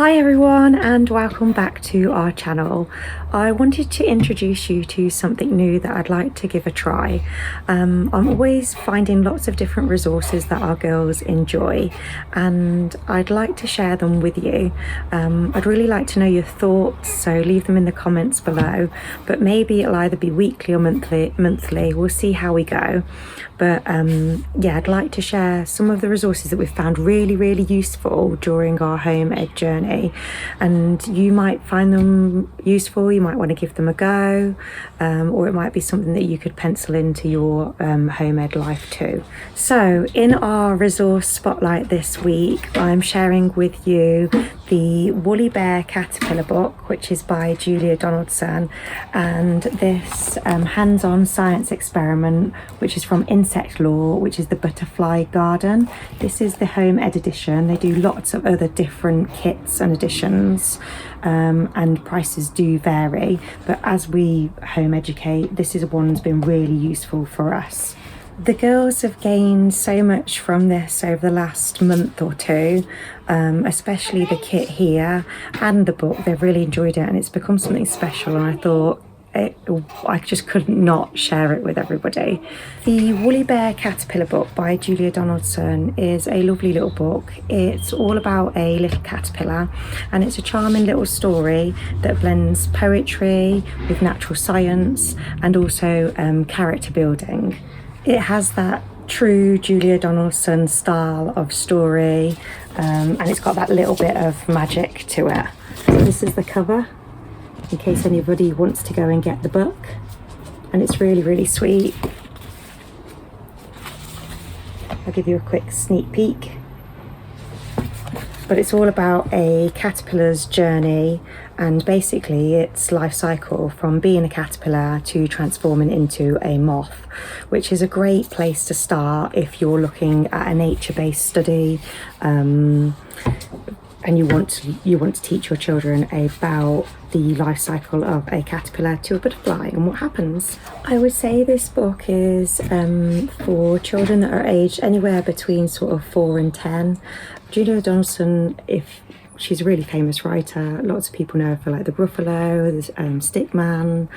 Hi everyone and welcome back to our channel. I wanted to introduce you to something new that I'd like to give a try. I'm always finding lots of different resources that our girls enjoy and I'd like to share them with you. I'd really like to know your thoughts, so leave them in the comments below, but maybe it'll either be weekly or monthly. We'll see how we go. But yeah, I'd like to share some of the resources that we've found really useful during our home ed journey, and you might find them useful, you might want to give them a go, or it might be something that you could pencil into your home ed life too. So in our resource spotlight this week, I'm sharing with you the Woolly Bear Caterpillar book, which is by Julia Donaldson, and this hands-on science experiment, which is from Insect Law, which is the Butterfly Garden. This is the home ed edition. They do lots of other different kits and editions, and prices do vary, but as we home educate, this is one that's been really useful for us. The girls have gained so much from this over the last month or two, especially the kit here and the book. They've really enjoyed it and it's become something special, and I thought I just couldn't not share it with everybody. The Woolly Bear Caterpillar book by Julia Donaldson is a lovely little book. It's all about a little caterpillar, and it's a charming little story that blends poetry with natural science and also character building. It has that true Julia Donaldson style of story, and it's got that little bit of magic to it. So this is the cover, in case anybody wants to go and get the book, and it's really sweet. I'll give you a quick sneak peek. But it's all about a caterpillar's journey and basically its life cycle from being a caterpillar to transforming into a moth, which is a great place to start if you're looking at a nature-based study, and you want to teach your children about the life cycle of a caterpillar to a butterfly and what happens. I would say this book is for children that are aged anywhere between sort of 4 and 10. Julia Donaldson, she's a really famous writer. Lots of people know her for like The Gruffalo, the Stickman,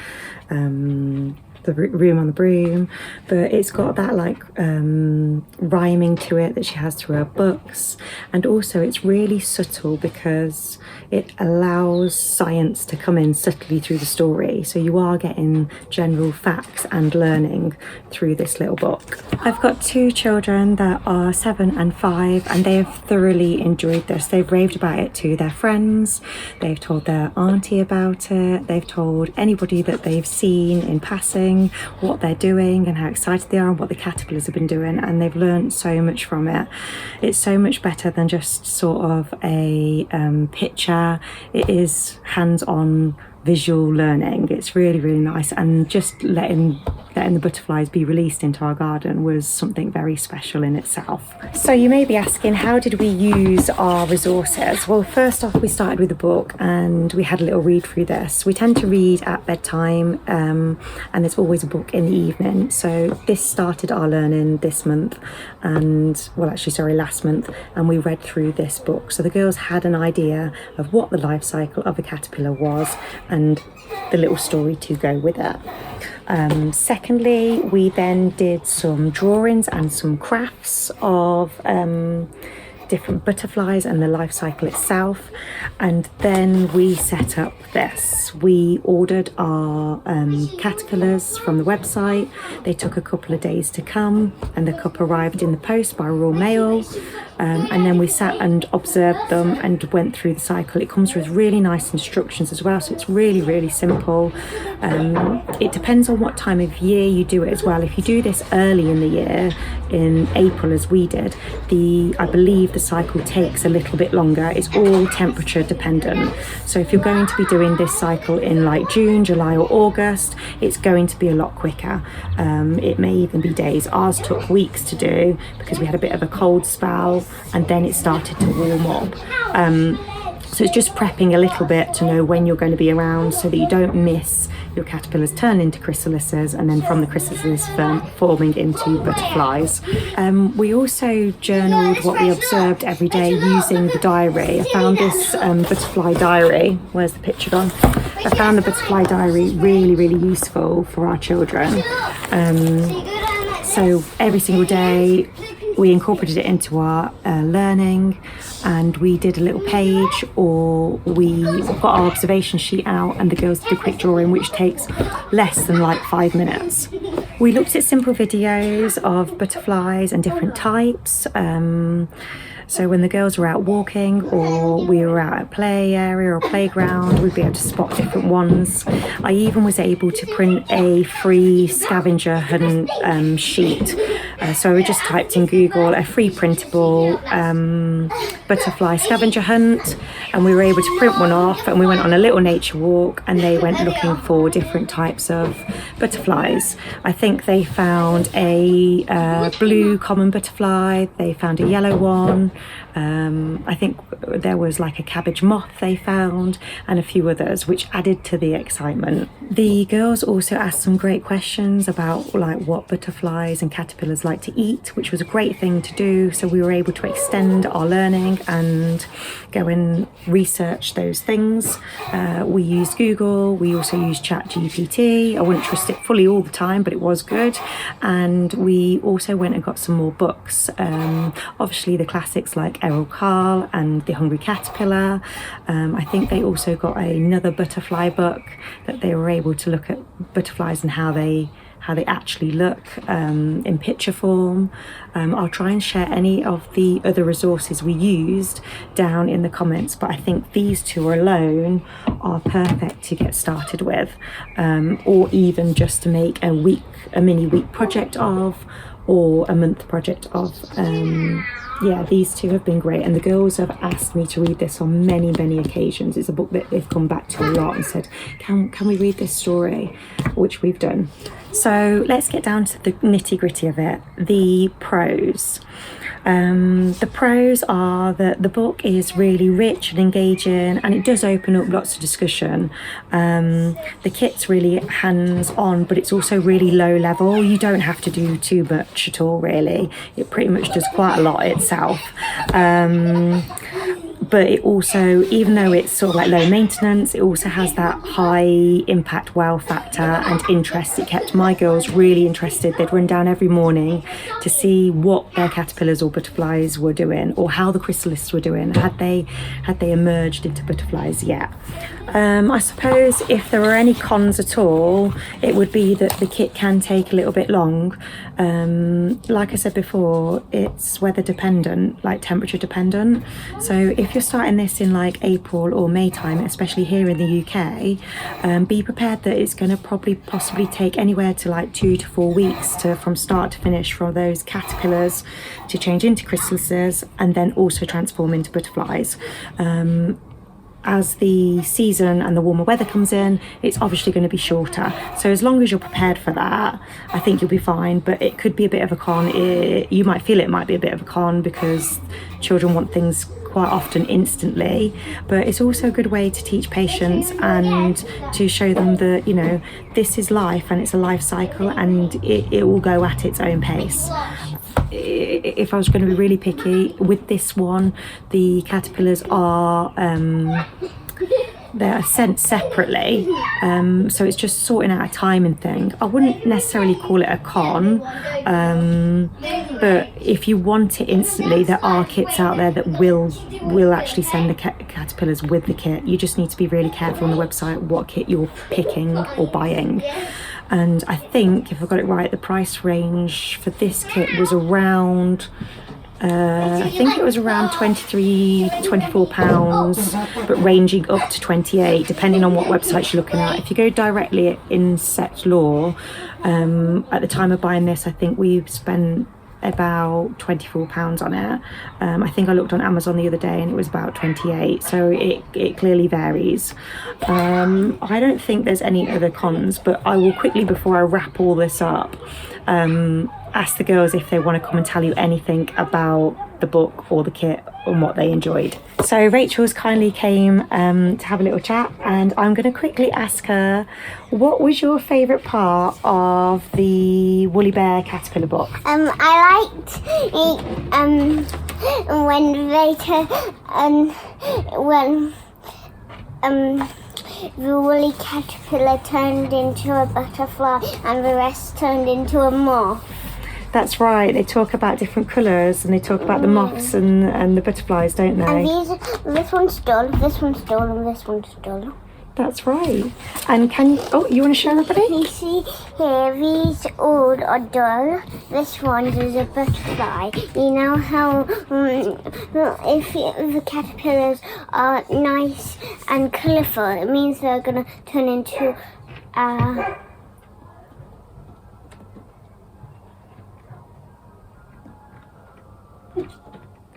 The Room on the Broom, but it's got that like rhyming to it that she has through her books, and also it's really subtle because it allows science to come in subtly through the story, so you are getting general facts and learning through this little book. I've got 2 children that are 7 and 5, and they have thoroughly enjoyed this. They've raved about it to their friends, they've told their auntie about it, they've told anybody that they've seen in passing what they're doing and how excited they are and what the caterpillars have been doing, and they've learned so much from it. It's so much better than just sort of a picture. It is hands-on visual learning. It's really nice, and just letting the butterflies be released into our garden was something very special in itself. So you may be asking, how did we use our resources? Well, first off, we started with a book and we had a little read through this. We tend to read at bedtime, and there's always a book in the evening, so this started our learning this month, and well, actually sorry, last month, and we read through this book, so the girls had an idea of what the life cycle of a caterpillar was and the little story to go with it. Secondly, we then did some drawings and some crafts of different butterflies and the life cycle itself, and then we set up this. We ordered our caterpillars from the website. They took a couple of days to come, and the cup arrived in the post by Royal Mail, and then we sat and observed them and went through the cycle. It comes with really nice instructions as well, so it's really simple. It depends on what time of year you do it as well. If you do this early in the year, in April as we did, I believe the cycle takes a little bit longer. It's all temperature dependent, so if you're going to be doing this cycle in like June, July or August, it's going to be a lot quicker. It may even be days. Ours took weeks to do because we had a bit of a cold spell and then it started to warm up. So it's just prepping a little bit to know when you're going to be around so that you don't miss your caterpillars turn into chrysalises, and then from the chrysalises forming into butterflies. We also journaled what we observed every day using the diary. I found this butterfly diary. Where's the picture gone? I found the butterfly diary really, really useful for our children. So every single day we incorporated it into our learning, and we did a little page, or we got our observation sheet out and the girls did a quick drawing, which takes less than like 5 minutes. We looked at simple videos of butterflies and different types. So when the girls were out walking, or we were out at play area or playground, we'd be able to spot different ones. I even was able to print a free scavenger hunt sheet. So we just typed in Google a free printable butterfly scavenger hunt, and we were able to print one off, and we went on a little nature walk, and they went looking for different types of butterflies. I think they found a blue common butterfly, they found a yellow one, I think there was like a cabbage moth they found, and a few others, which added to the excitement. The girls also asked some great questions about like what butterflies and caterpillars like to eat, which was a great thing to do. So we were able to extend our learning and go and research those things. We used Google, we also used ChatGPT. I wouldn't trust it fully all the time, but it was good. And we also went and got some more books. Obviously the classics like Errol Carl and The Hungry Caterpillar. I think they also got another butterfly book that they were able to look at butterflies and how they actually look in picture form. I'll try and share any of the other resources we used down in the comments, but I think these two alone are perfect to get started with, or even just to make a mini week project of, or a month project of. Yeah, these two have been great, and the girls have asked me to read this on many, many occasions. It's a book that they've come back to a lot and said, can we read this story? Which we've done. So let's get down to the nitty gritty of it. The pros. The pros are that the book is really rich and engaging, and it does open up lots of discussion. The kit's really hands-on, but it's also really low level. You don't have to do too much at all, really. It pretty much does quite a lot itself. But it also, even though it's sort of like low maintenance, it also has that high impact wow factor and interest. It kept my girls really interested. They'd run down every morning to see what their caterpillars or butterflies were doing, or how the chrysalises were doing. Had they emerged into butterflies yet? I suppose if there were any cons at all, it would be that the kit can take a little bit long. Like I said before, it's weather dependent, like temperature dependent. So if you're starting this in like April or May time, especially here in the UK, be prepared that it's going to possibly take anywhere to like 2 to 4 weeks from start to finish for those caterpillars to change into chrysalises and then also transform into butterflies. As the season and the warmer weather comes in, it's obviously going to be shorter. So as long as you're prepared for that, I think you'll be fine. But it could be a bit of a con. You might feel it might be a bit of a con because children want things quite often instantly. But it's also a good way to teach patience and to show them that, you know, this is life and it's a life cycle, and it will go at its own pace. If I was going to be really picky with this one, the caterpillars are they're sent separately, so it's just sorting out a timing thing. I wouldn't necessarily call it a con, but if you want it instantly, there are kits out there that will actually send the caterpillars with the kit. You just need to be really careful on the website what kit you're picking or buying. And I think, if I got it right, the price range for this kit was around, I think it was around £23-24, but ranging up to 28, depending on what websites you're looking at. If you go directly at Insect Law, at the time of buying this, I think we've spent about £24 on it. I think I looked on Amazon the other day and it was about 28, so it clearly varies. I don't think there's any other cons, but I will quickly, before I wrap all this up, ask the girls if they want to come and tell you anything about the book or the kit and what they enjoyed. So Rachel's kindly came to have a little chat, and I'm going to quickly ask her, what was your favourite part of the Woolly Bear Caterpillar book? I liked when the woolly caterpillar turned into a butterfly and the rest turned into a moth. That's right, they talk about different colours and they talk about the moths and the butterflies, don't they? And this one's dull, this one's dull, and this one's dull. That's right. And you want to show everybody? You see here, these all are dull. This one is a butterfly. You know how if the caterpillars are nice and colourful, it means they're going to turn into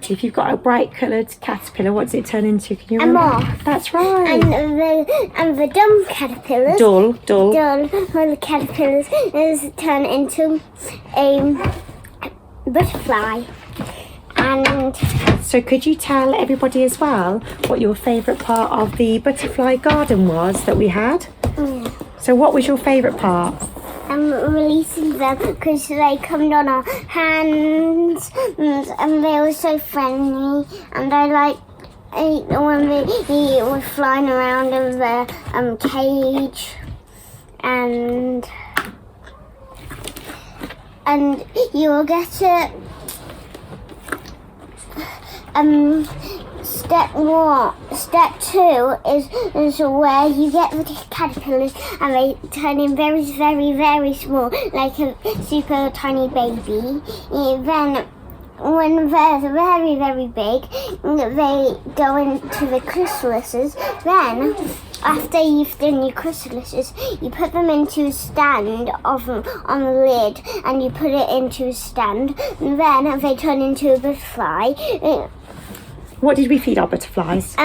if you've got a bright coloured caterpillar, what does it turn into? Can you remember? A moth. That's right. And the dumb caterpillars. Dull. Well, the caterpillars turn into a butterfly. And so could you tell everybody as well what your favourite part of the butterfly garden was that we had? So what was your favourite part? Releasing them because they come on our hands and they were so friendly, and I like when they were flying around in the cage, and you will get it. Step 2 is where you get the caterpillars and they turn in very, very, very small, like a super tiny baby. Then when they're very, very big, they go into the chrysalises. Then, after you've done your chrysalises, you put them into a stand on the lid, and you put it into a stand. And then they turn into a butterfly. What did we feed our butterflies?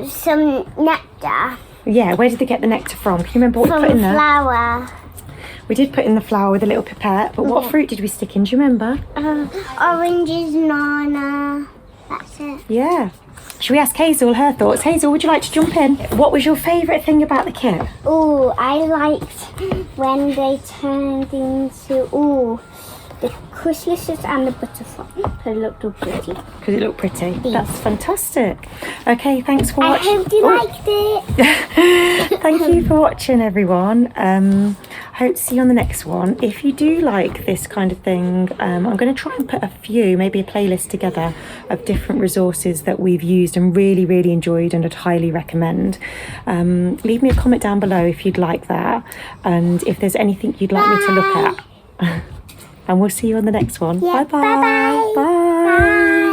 Some nectar. Yeah, where did they get the nectar from? Can you remember what we put in there? From flower. We did put in the flower with a little pipette, but what fruit did we stick in? Do you remember? Oranges, banana. That's it. Yeah. Should we ask Hazel her thoughts? Hazel, would you like to jump in? What was your favourite thing about the kit? Oh, I liked when they turned into the chrysalises and the butterfly. Because it looked all pretty. Because it looked pretty. That's fantastic. Okay, thanks for watching. I hope you liked it. Thank you for watching, everyone. Hope to see you on the next one. If you do like this kind of thing, I'm going to try and put maybe a playlist together of different resources that we've used and really, really enjoyed and I'd highly recommend. Leave me a comment down below if you'd like that, and if there's anything you'd like me to look at. And we'll see you on the next one. Yeah, Bye-bye. Bye.